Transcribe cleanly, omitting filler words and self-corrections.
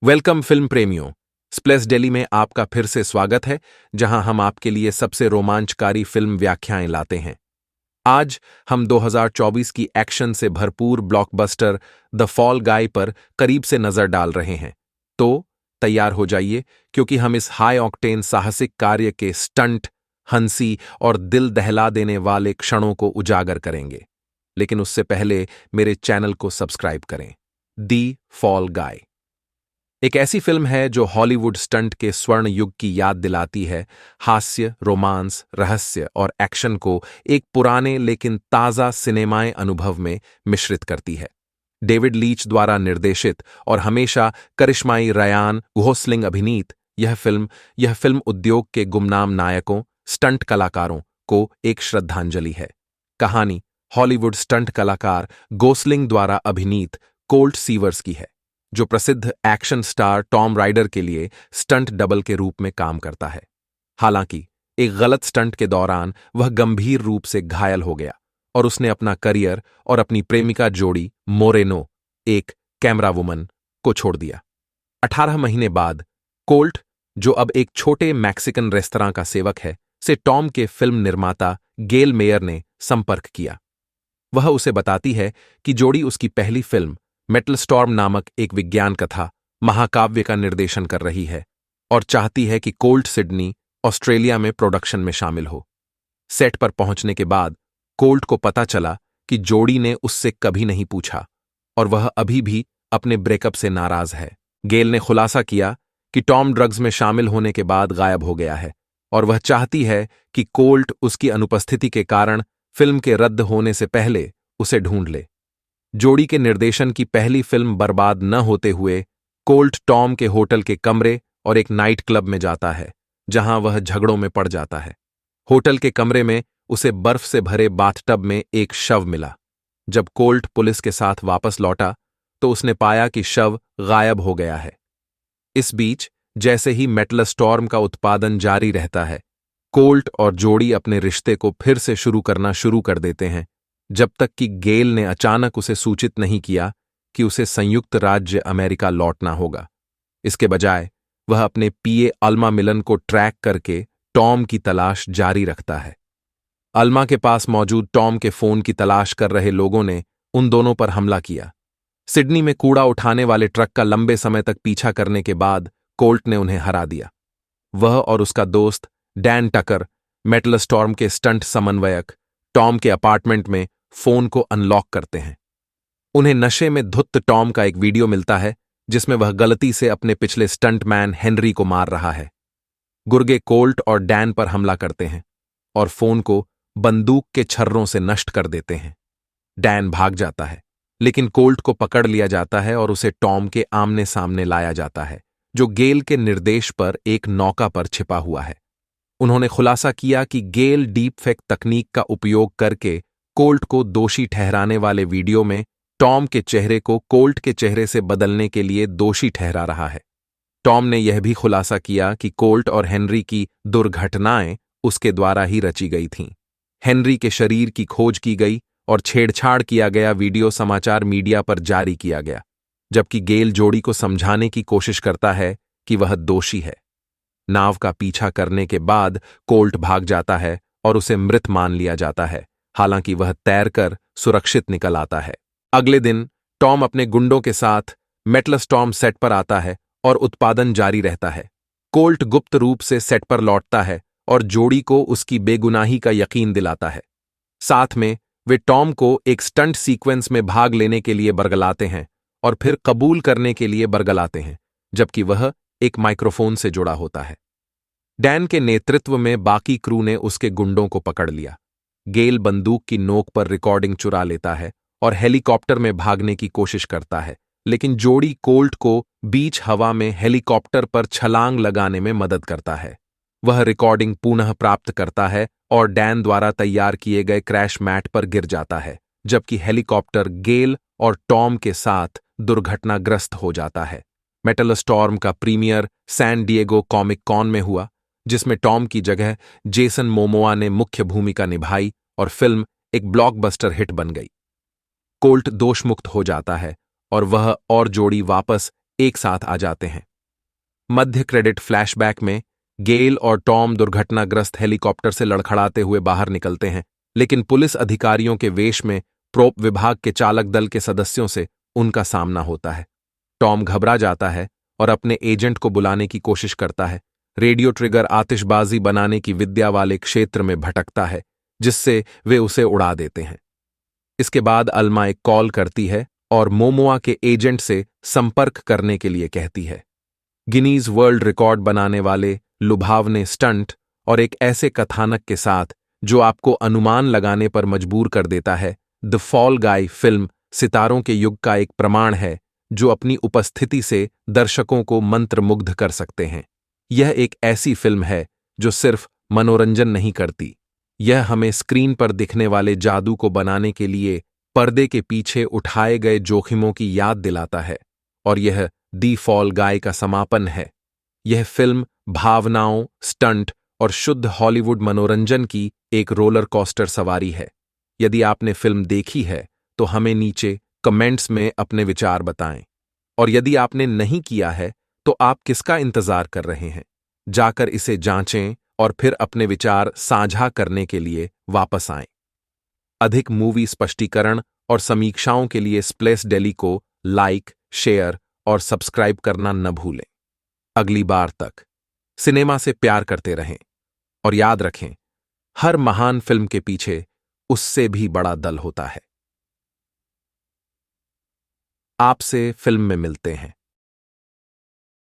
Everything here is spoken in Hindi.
वेलकम फिल्म प्रेमियों। स्प्लेस डेली में आपका फिर से स्वागत है, जहां हम आपके लिए सबसे रोमांचकारी फिल्म व्याख्याएं लाते हैं। आज हम 2024 की एक्शन से भरपूर ब्लॉकबस्टर द फॉल गाय पर करीब से नजर डाल रहे हैं। तो तैयार हो जाइए, क्योंकि हम इस हाई ऑक्टेन साहसिक कार्य के स्टंट, हंसी और दिल दहला देने वाले क्षणों को उजागर करेंगे। लेकिन उससे पहले मेरे चैनल को सब्सक्राइब करें। दी फॉल गाय एक ऐसी फिल्म है जो हॉलीवुड स्टंट के स्वर्ण युग की याद दिलाती है। हास्य, रोमांस, रहस्य और एक्शन को एक पुराने लेकिन ताज़ा सिनेमाए अनुभव में मिश्रित करती है। डेविड लीच द्वारा निर्देशित और हमेशा करिश्माई रयान गोसलिंग अभिनीत यह फिल्म उद्योग के गुमनाम नायकों, स्टंट कलाकारों को एक श्रद्धांजलि है। कहानी हॉलीवुड स्टंट कलाकार गोसलिंग द्वारा अभिनीत कोल्ट सीवर्स की है, जो प्रसिद्ध एक्शन स्टार टॉम राइडर के लिए स्टंट डबल के रूप में काम करता है। हालांकि एक गलत स्टंट के दौरान वह गंभीर रूप से घायल हो गया और उसने अपना करियर और अपनी प्रेमिका जोड़ी मोरेनो, एक कैमरा वुमन, को छोड़ दिया। 18 महीने बाद कोल्ट, जो अब एक छोटे मैक्सिकन रेस्तरां का सेवक है, से टॉम के फिल्म निर्माता गेल मेयर ने संपर्क किया। वह उसे बताती है कि जोड़ी उसकी पहली फिल्म मेटल स्टॉर्म नामक एक विज्ञान कथा महाकाव्य का निर्देशन कर रही है और चाहती है कि कोल्ट सिडनी, ऑस्ट्रेलिया में प्रोडक्शन में शामिल हो। सेट पर पहुंचने के बाद कोल्ट को पता चला कि जोड़ी ने उससे कभी नहीं पूछा और वह अभी भी अपने ब्रेकअप से नाराज है। गेल ने खुलासा किया कि टॉम ड्रग्स में शामिल होने के बाद गायब हो गया है और वह चाहती है कि कोल्ट उसकी अनुपस्थिति के कारण फिल्म के रद्द होने से पहले उसे ढूंढ ले। जोड़ी के निर्देशन की पहली फिल्म बर्बाद न होते हुए कोल्ट टॉम के होटल के कमरे और एक नाइट क्लब में जाता है, जहां वह झगड़ों में पड़ जाता है। होटल के कमरे में उसे बर्फ से भरे बाथटब में एक शव मिला। जब कोल्ट पुलिस के साथ वापस लौटा तो उसने पाया कि शव गायब हो गया है। इस बीच जैसे ही मेटल स्टॉर्म का उत्पादन जारी रहता है, कोल्ट और जोड़ी अपने रिश्ते को फिर से शुरू कर देते हैं, जब तक कि गेल ने अचानक उसे सूचित नहीं किया कि उसे संयुक्त राज्य अमेरिका लौटना होगा। इसके बजाय वह अपने पीए अल्मा मिलन को ट्रैक करके टॉम की तलाश जारी रखता है। अल्मा के पास मौजूद टॉम के फोन की तलाश कर रहे लोगों ने उन दोनों पर हमला किया। सिडनी में कूड़ा उठाने वाले ट्रक का लंबे समय तक पीछा करने के बाद कोल्ट ने उन्हें हरा दिया। वह और उसका दोस्त डैन टकर, मेटल स्टॉर्म के स्टंट समन्वयक, टॉम के अपार्टमेंट में फोन को अनलॉक करते हैं। उन्हें नशे में धुत टॉम का एक वीडियो मिलता है, जिसमें वह गलती से अपने पिछले स्टंटमैन हेनरी को मार रहा है। गुर्गे कोल्ट और डैन पर हमला करते हैं और फोन को बंदूक के छर्रों से नष्ट कर देते हैं। डैन भाग जाता है, लेकिन कोल्ट को पकड़ लिया जाता है और उसे टॉम के आमने सामने लाया जाता है, जो गेल के निर्देश पर एक नौका पर छिपा हुआ है। उन्होंने खुलासा किया कि गेल डीप फेक तकनीक का उपयोग करके कोल्ट को दोषी ठहराने वाले वीडियो में टॉम के चेहरे को कोल्ट के चेहरे से बदलने के लिए दोषी ठहरा रहा है। टॉम ने यह भी खुलासा किया कि कोल्ट और हेनरी की दुर्घटनाएं उसके द्वारा ही रची गई थीं। हेनरी के शरीर की खोज की गई और छेड़छाड़ किया गया वीडियो समाचार मीडिया पर जारी किया गया, जबकि गेल जोड़ी को समझाने की कोशिश करता है कि वह दोषी है। नाव का पीछा करने के बाद कोल्ट भाग जाता है और उसे मृत मान लिया जाता है, हालांकि वह तैरकर सुरक्षित निकल आता है। अगले दिन टॉम अपने गुंडों के साथ मेटल स्टॉर्म सेट पर आता है और उत्पादन जारी रहता है। कोल्ट गुप्त रूप से सेट पर लौटता है और जोड़ी को उसकी बेगुनाही का यकीन दिलाता है। साथ में वे टॉम को एक स्टंट सीक्वेंस में भाग लेने के लिए बरगलाते हैं और फिर कबूल करने के लिए बरगलाते हैं, जबकि वह एक माइक्रोफोन से जुड़ा होता है। डैन के नेतृत्व में बाकी क्रू ने उसके गुंडों को पकड़ लिया। गेल बंदूक की नोक पर रिकॉर्डिंग चुरा लेता है और हेलीकॉप्टर में भागने की कोशिश करता है, लेकिन जोड़ी कोल्ट को बीच हवा में हेलीकॉप्टर पर छलांग लगाने में मदद करता है। वह रिकॉर्डिंग पुनः प्राप्त करता है और डैन द्वारा तैयार किए गए क्रैश मैट पर गिर जाता है, जबकि हेलीकॉप्टर गेल और टॉम के साथ दुर्घटनाग्रस्त हो जाता है। मेटल स्टॉर्म का premiere San Diego Comic Con में हुआ, जिसमें टॉम की जगह जेसन मोमोआ ने मुख्य भूमिका निभाई और फिल्म एक ब्लॉकबस्टर हिट बन गई। कोल्ट दोषमुक्त हो जाता है और वह और जोड़ी वापस एक साथ आ जाते हैं। मध्य क्रेडिट फ्लैशबैक में गेल और टॉम दुर्घटनाग्रस्त हेलीकॉप्टर से लड़खड़ाते हुए बाहर निकलते हैं, लेकिन पुलिस अधिकारियों के वेश में प्रोप विभाग के चालक दल के सदस्यों से उनका सामना होता है। टॉम घबरा जाता है और अपने एजेंट को बुलाने की कोशिश करता है। रेडियो ट्रिगर आतिशबाजी बनाने की विद्या वाले क्षेत्र में भटकता है, जिससे वे उसे उड़ा देते हैं। इसके बाद अल्मा एक कॉल करती है और मोमोआ के एजेंट से संपर्क करने के लिए कहती है। गिनीज वर्ल्ड रिकॉर्ड बनाने वाले लुभावने स्टंट और एक ऐसे कथानक के साथ जो आपको अनुमान लगाने पर मजबूर कर देता है, द फॉल गाय फिल्म सितारों के युग का एक प्रमाण है जो अपनी उपस्थिति से दर्शकों को मंत्रमुग्ध कर सकते हैं। यह एक ऐसी फिल्म है जो सिर्फ मनोरंजन नहीं करती, यह हमें स्क्रीन पर दिखने वाले जादू को बनाने के लिए पर्दे के पीछे उठाए गए जोखिमों की याद दिलाता है। और यह दी फॉल गाय का समापन है। यह फिल्म भावनाओं, स्टंट और शुद्ध हॉलीवुड मनोरंजन की एक रोलर कोस्टर सवारी है। यदि आपने फिल्म देखी है तो हमें नीचे कमेंट्स में अपने विचार बताएं। और यदि आपने नहीं किया है तो आप किसका इंतजार कर रहे हैं? जाकर इसे जांचें और फिर अपने विचार साझा करने के लिए वापस आएं। अधिक मूवी स्पष्टीकरण और समीक्षाओं के लिए स्प्लेस डेली को लाइक, शेयर और सब्सक्राइब करना न भूलें। अगली बार तक सिनेमा से प्यार करते रहें और याद रखें, हर महान फिल्म के पीछे उससे भी बड़ा दल होता है। आपसे फिल्म में मिलते हैं।